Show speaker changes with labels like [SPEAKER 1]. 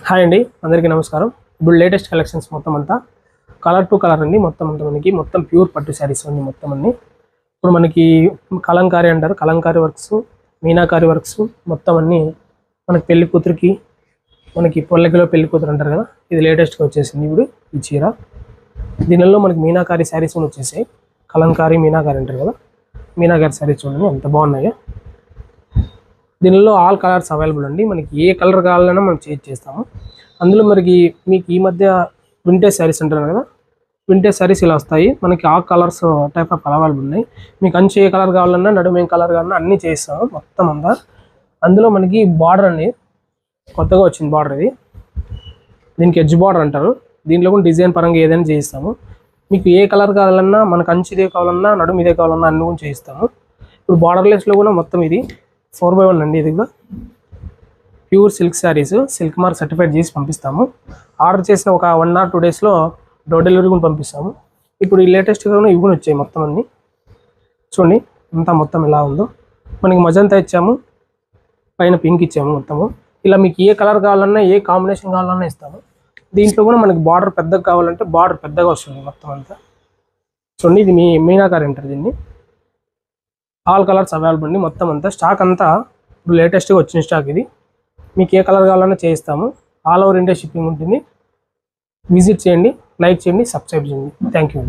[SPEAKER 1] Hi అండి, అందరికీ నమస్కారం. ఇప్పుడు లేటెస్ట్ కలెక్షన్స్ మొత్తం అంతా కలర్ టు కలర్ అండి. మొత్తం అంతా మనకి మొత్తం ప్యూర్ పట్టు శారీస్ అండి. మొత్తం అన్ని ఇప్పుడు మనకి కలంకారీ అంటారు, కలంకారీ వర్క్స్, మీనాకారీ వర్క్స్ మొత్తం అన్నీ మనకి పెళ్లి కూతురికి, మనకి పొల్లకిలో పెళ్లి కూతురు అంటారు కదా, ఇది లేటెస్ట్గా వచ్చేసింది. ఇప్పుడు ఈ చీర దీనిలో మనకి మీనాకారీ శారీస్ కూడా వచ్చేసాయి. కలంకారీ మీనాకారీ అంటారు కదా, మీనాకారీ శారీస్ చూడండి ఎంత బాగున్నాయో. దీనిలో ఆల్ కలర్స్ అవైలబుల్ అండి. మనకి ఏ కలర్ కావాలన్నా మనం చేంజ్ చేస్తాము. అందులో మీకు ఈ మధ్య వింటేజ్ శారీస్ అంటారు కదా, వింటేజ్ శారీస్ ఇలా వస్తాయి. మనకి ఆ కలర్స్ టైప్ ఆఫ్ అవైలబుల్ ఉన్నాయి. మీకు అంచు ఏ కలర్ కావాలన్నా, నడుము ఏ కలర్ కావాలన్నా అన్నీ చేస్తాము మొత్తం అంతా. అందులో మనకి బార్డర్ అండి, కొత్తగా వచ్చింది బార్డర్. ఇది దీనికి ఎడ్జ్ బార్డర్ అంటారు. దీంట్లో కూడా డిజైన్ పరంగా ఏదైనా చేయిస్తాము. మీకు ఏ కలర్ కావాలన్నా, మనకు అంచు ఇదే కావాలన్నా, నడుము ఇదే కావాలన్నా అన్నీ కూడా చేయిస్తాము. ఇప్పుడు బార్డర్లెస్లో కూడా మొత్తం ఇది 4/1 అండి. ఇది కూడా pure silk saris, silk mark certified చేసి పంపిస్తాము. ఆర్డర్ చేసిన ఒక 1 or 2 daysలో డోర్ డెలివరీ కూడా పంపిస్తాము. ఇప్పుడు ఈ లేటెస్ట్గా ఇవి కూడా వచ్చాయి మొత్తం అన్నీ. చూడండి అంతా మొత్తం ఎలా ఉందో. మనకి మజంతా ఇచ్చాము, పైన పింక్ ఇచ్చాము మొత్తము. ఇలా మీకు ఏ కలర్ కావాలన్నా, ఏ కాంబినేషన్ కావాలన్నా ఇస్తాము. దీంట్లో కూడా మనకి బార్డర్ పెద్దగా కావాలంటే బార్డర్ పెద్దగా వస్తుంది మొత్తం అంతా. చూడండి ఇది మీనాకారి అంటారు దీన్ని. ఆల్ కలర్స్ అవైలబుల్ అండి. మొత్తం అంతా స్టాక్ అంతా ఇప్పుడు లేటెస్ట్గా వచ్చిన స్టాక్ ఇది. మీకు ఏ కలర్ కావాలన్నా చేయిస్తాము. ఆల్ ఓవర్ ఇండియా షిప్పింగ్ ఉంటుంది. విజిట్ చేయండి, లైక్ చేయండి, సబ్స్క్రైబ్ చేయండి. Thank you.